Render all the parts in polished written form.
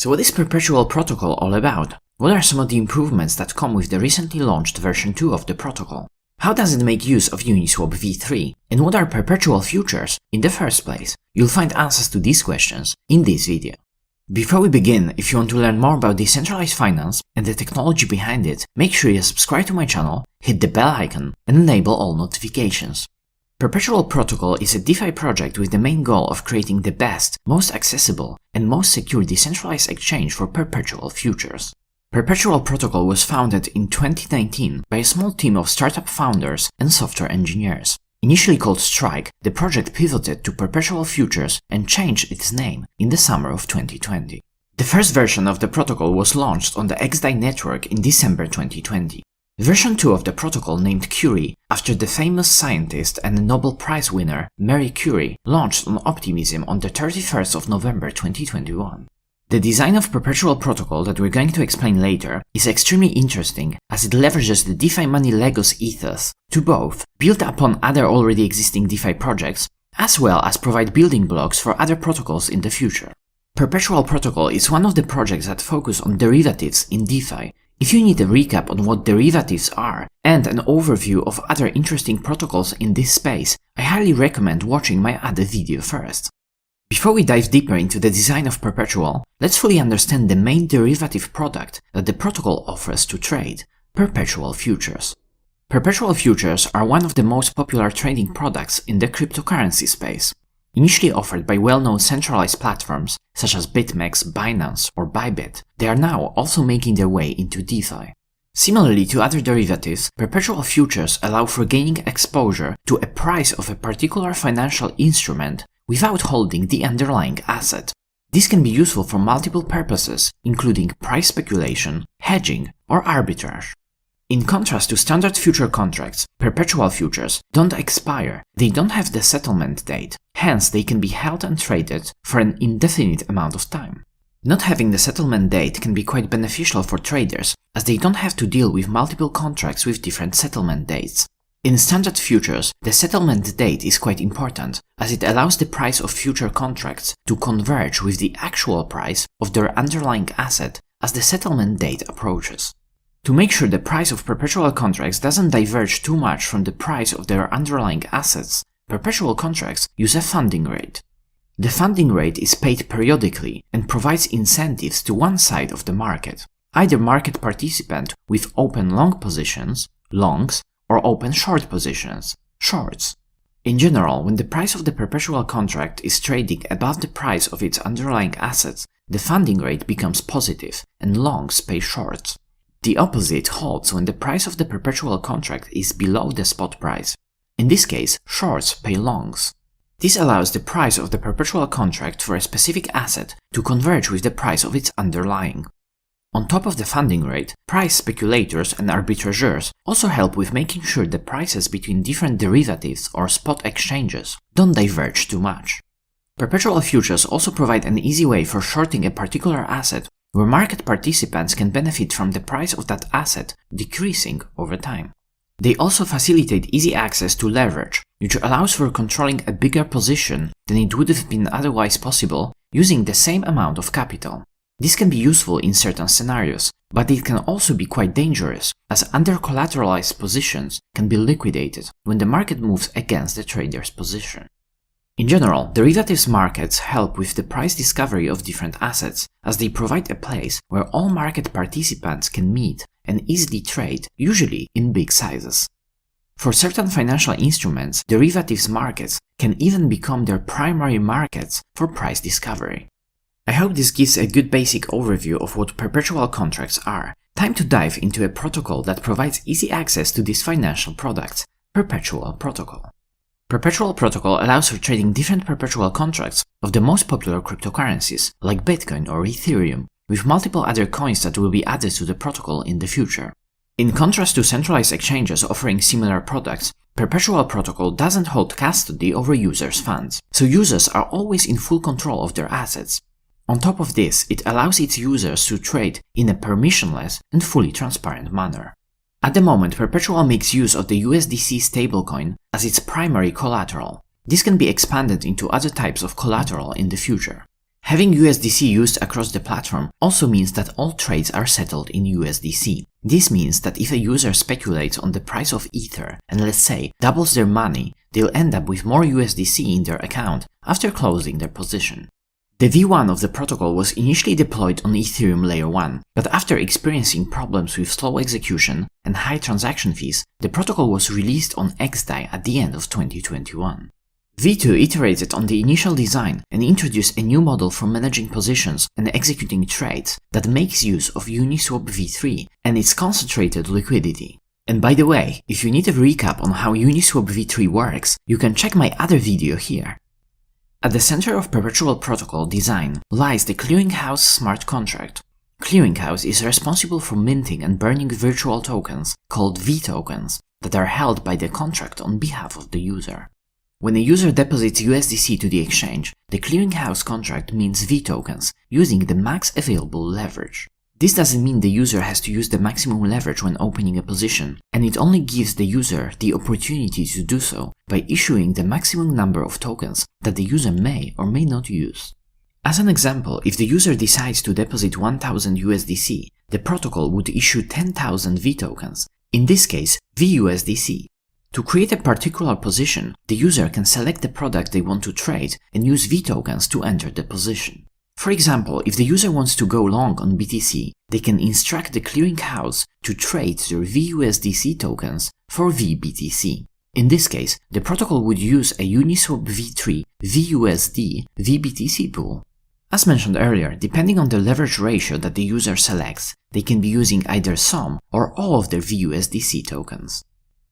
So what is Perpetual Protocol all about? What are some of the improvements that come with the recently launched version 2 of the protocol? How does it make use of Uniswap v3? And what are perpetual futures in the first place? You'll find answers to these questions in this video. Before we begin, if you want to learn more about decentralized finance and the technology behind it, make sure you subscribe to my channel, hit the bell icon, and enable all notifications. Perpetual Protocol is a DeFi project with the main goal of creating the best, most accessible, and most secure decentralized exchange for perpetual futures. Perpetual Protocol was founded in 2019 by a small team of startup founders and software engineers. Initially called Strike, the project pivoted to Perpetual Futures and changed its name in the summer of 2020. The first version of the protocol was launched on the XDAI network in December 2020. Version 2 of the protocol, named Curie, after the famous scientist and Nobel Prize winner Marie Curie, launched on Optimism on the 31st of November 2021. The design of Perpetual Protocol that we're going to explain later is extremely interesting as it leverages the DeFi money Legos ethos to both build upon other already existing DeFi projects, as well as provide building blocks for other protocols in the future. Perpetual Protocol is one of the projects that focus on derivatives in DeFi. If you need a recap on what derivatives are and an overview of other interesting protocols in this space, I highly recommend watching my other video first. Before we dive deeper into the design of Perpetual, let's fully understand the main derivative product that the protocol offers to trade: perpetual futures. Perpetual futures are one of the most popular trading products in the cryptocurrency space. Initially offered by well-known centralized platforms such as BitMEX, Binance, or Bybit, they are now also making their way into DeFi. Similarly to other derivatives, perpetual futures allow for gaining exposure to a price of a particular financial instrument without holding the underlying asset. This can be useful for multiple purposes, including price speculation, hedging, or arbitrage. In contrast to standard future contracts, perpetual futures don't expire, they don't have the settlement date, hence they can be held and traded for an indefinite amount of time. Not having the settlement date can be quite beneficial for traders, as they don't have to deal with multiple contracts with different settlement dates. In standard futures, the settlement date is quite important, as it allows the price of future contracts to converge with the actual price of their underlying asset as the settlement date approaches. To make sure the price of perpetual contracts doesn't diverge too much from the price of their underlying assets, perpetual contracts use a funding rate. The funding rate is paid periodically and provides incentives to one side of the market, either market participant with open long positions, longs, or open short positions, shorts. In general, when the price of the perpetual contract is trading above the price of its underlying assets, the funding rate becomes positive and longs pay shorts. The opposite holds when the price of the perpetual contract is below the spot price. In this case, shorts pay longs. This allows the price of the perpetual contract for a specific asset to converge with the price of its underlying. On top of the funding rate, price speculators and arbitrageurs also help with making sure the prices between different derivatives or spot exchanges don't diverge too much. Perpetual futures also provide an easy way for shorting a particular asset where market participants can benefit from the price of that asset decreasing over time. They also facilitate easy access to leverage, which allows for controlling a bigger position than it would have been otherwise possible using the same amount of capital. This can be useful in certain scenarios, but it can also be quite dangerous, as under-collateralized positions can be liquidated when the market moves against the trader's position. In general, derivatives markets help with the price discovery of different assets, as they provide a place where all market participants can meet and easily trade, usually in big sizes. For certain financial instruments, derivatives markets can even become their primary markets for price discovery. I hope this gives a good basic overview of what perpetual contracts are. Time to dive into a protocol that provides easy access to these financial products: Perpetual Protocol. Perpetual Protocol allows for trading different perpetual contracts of the most popular cryptocurrencies, like Bitcoin or Ethereum, with multiple other coins that will be added to the protocol in the future. In contrast to centralized exchanges offering similar products, Perpetual Protocol doesn't hold custody over users' funds, so users are always in full control of their assets. On top of this, it allows its users to trade in a permissionless and fully transparent manner. At the moment, Perpetual makes use of the USDC stablecoin as its primary collateral. This can be expanded into other types of collateral in the future. Having USDC used across the platform also means that all trades are settled in USDC. This means that if a user speculates on the price of Ether and, let's say, doubles their money, they'll end up with more USDC in their account after closing their position. The V1 of the protocol was initially deployed on Ethereum Layer 1, but after experiencing problems with slow execution and high transaction fees, the protocol was released on XDAI at the end of 2021. V2 iterated on the initial design and introduced a new model for managing positions and executing trades that makes use of Uniswap v3 and its concentrated liquidity. And by the way, if you need a recap on how Uniswap v3 works, you can check my other video here. At the center of Perpetual Protocol design lies the Clearinghouse smart contract. Clearinghouse is responsible for minting and burning virtual tokens, called V-tokens, that are held by the contract on behalf of the user. When a user deposits USDC to the exchange, the Clearinghouse contract mints V-tokens, using the max available leverage. This doesn't mean the user has to use the maximum leverage when opening a position, and it only gives the user the opportunity to do so by issuing the maximum number of tokens that the user may or may not use. As an example, if the user decides to deposit 1000 USDC, the protocol would issue 10,000 V-tokens, in this case VUSDC. To create a particular position, the user can select the product they want to trade and use V-tokens to enter the position. For example, if the user wants to go long on BTC, they can instruct the clearinghouse to trade their VUSDC tokens for VBTC. In this case, the protocol would use a Uniswap v3 VUSD VBTC pool. As mentioned earlier, depending on the leverage ratio that the user selects, they can be using either some or all of their VUSDC tokens.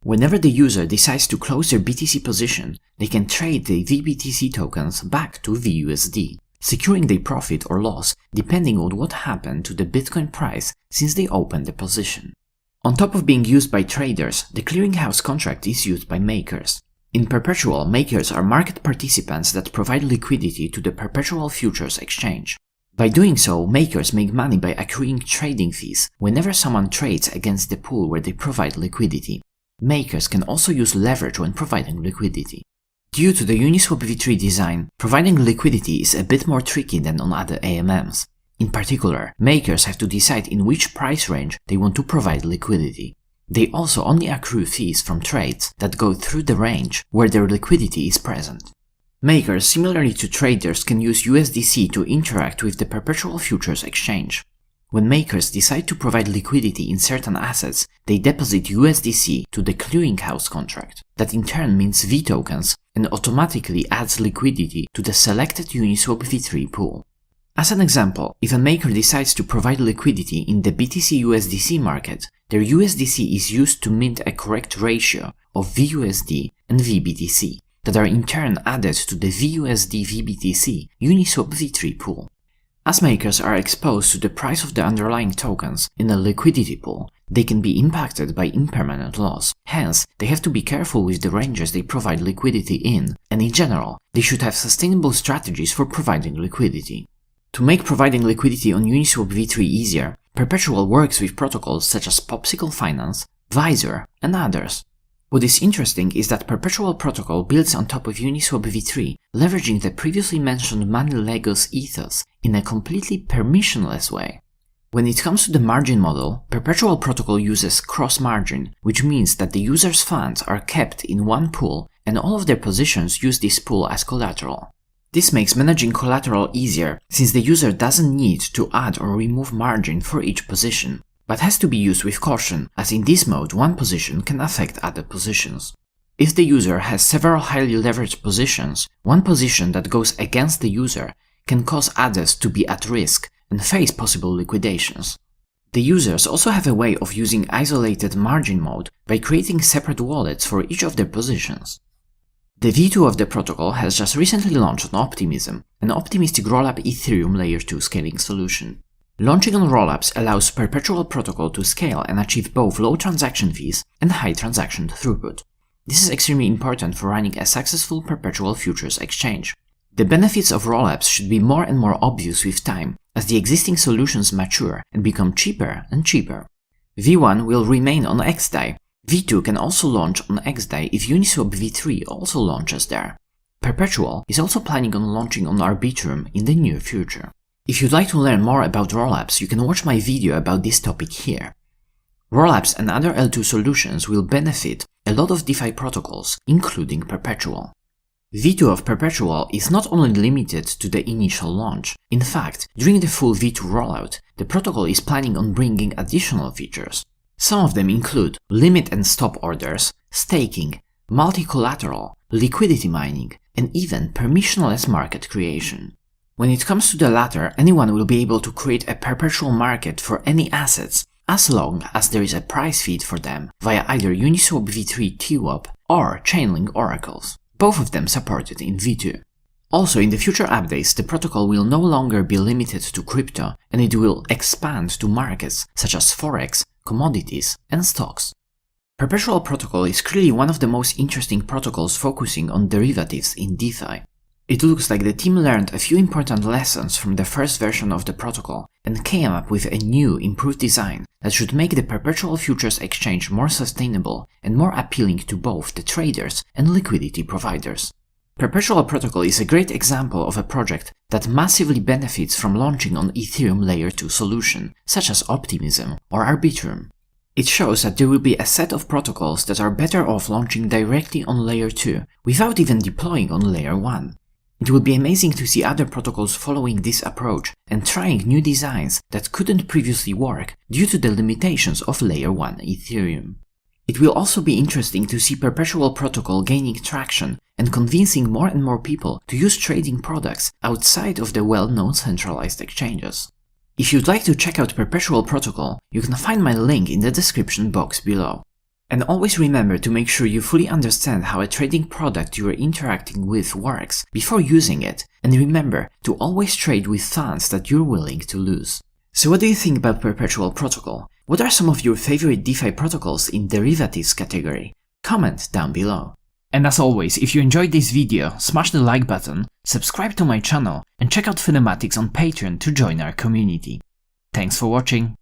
Whenever the user decides to close their BTC position, they can trade the VBTC tokens back to VUSD, securing their profit or loss depending on what happened to the Bitcoin price since they opened the position. On top of being used by traders, the clearinghouse contract is used by makers. In Perpetual, makers are market participants that provide liquidity to the Perpetual Futures exchange. By doing so, makers make money by accruing trading fees whenever someone trades against the pool where they provide liquidity. Makers can also use leverage when providing liquidity. Due to the Uniswap v3 design, providing liquidity is a bit more tricky than on other AMMs. In particular, makers have to decide in which price range they want to provide liquidity. They also only accrue fees from trades that go through the range where their liquidity is present. Makers, similarly to traders, can use USDC to interact with the Perpetual Futures exchange. When makers decide to provide liquidity in certain assets, they deposit USDC to the clearinghouse contract, that in turn mints V-tokens and automatically adds liquidity to the selected Uniswap v3 pool. As an example, if a maker decides to provide liquidity in the BTC-USDC market, their USDC is used to mint a correct ratio of VUSD and VBTC, that are in turn added to the VUSD-VBTC Uniswap v3 pool. As makers are exposed to the price of the underlying tokens in a liquidity pool, they can be impacted by impermanent loss. Hence, they have to be careful with the ranges they provide liquidity in, and in general, they should have sustainable strategies for providing liquidity. To make providing liquidity on Uniswap v3 easier, Perpetual works with protocols such as Popsicle Finance, Visor, and others. What is interesting is that Perpetual Protocol builds on top of Uniswap v3, leveraging the previously mentioned money Legos ethos in a completely permissionless way. When it comes to the margin model, Perpetual Protocol uses cross-margin, which means that the user's funds are kept in one pool and all of their positions use this pool as collateral. This makes managing collateral easier, since the user doesn't need to add or remove margin for each position, but has to be used with caution, as in this mode one position can affect other positions. If the user has several highly leveraged positions, one position that goes against the user can cause others to be at risk and face possible liquidations. The users also have a way of using isolated margin mode by creating separate wallets for each of their positions. The V2 of the protocol has just recently launched on Optimism, an optimistic rollup Ethereum Layer 2 scaling solution. Launching on rollups allows Perpetual Protocol to scale and achieve both low transaction fees and high transaction throughput. This is extremely important for running a successful Perpetual Futures exchange. The benefits of rollups should be more and more obvious with time, as the existing solutions mature and become cheaper and cheaper. V1 will remain on XDAI. V2 can also launch on XDAI if Uniswap v3 also launches there. Perpetual is also planning on launching on Arbitrum in the near future. If you'd like to learn more about rollups, you can watch my video about this topic here. Rollups and other L2 solutions will benefit a lot of DeFi protocols, including Perpetual. V2 of Perpetual is not only limited to the initial launch. In fact, during the full V2 rollout, the protocol is planning on bringing additional features. Some of them include limit and stop orders, staking, multi-collateral, liquidity mining, and even permissionless market creation. When it comes to the latter, anyone will be able to create a perpetual market for any assets as long as there is a price feed for them via either Uniswap v3 TWAP or Chainlink oracles, both of them supported in V2. Also, in the future updates, the protocol will no longer be limited to crypto, and it will expand to markets such as forex, commodities, and stocks. Perpetual Protocol is clearly one of the most interesting protocols focusing on derivatives in DeFi. It looks like the team learned a few important lessons from the first version of the protocol and came up with a new, improved design that should make the Perpetual Futures exchange more sustainable and more appealing to both the traders and liquidity providers. Perpetual Protocol is a great example of a project that massively benefits from launching on Ethereum Layer 2 solution, such as Optimism or Arbitrum. It shows that there will be a set of protocols that are better off launching directly on Layer 2 without even deploying on Layer 1. It would be amazing to see other protocols following this approach and trying new designs that couldn't previously work due to the limitations of Layer 1 Ethereum. It will also be interesting to see Perpetual Protocol gaining traction and convincing more and more people to use trading products outside of the well-known centralized exchanges. If you'd like to check out Perpetual Protocol, you can find my link in the description box below. And always remember to make sure you fully understand how a trading product you are interacting with works before using it, and remember to always trade with funds that you're willing to lose. So what do you think about Perpetual Protocol? What are some of your favorite DeFi protocols in derivatives category? Comment down below. And as always, if you enjoyed this video, smash the like button, subscribe to my channel, and check out Finematics on Patreon to join our community. Thanks for watching.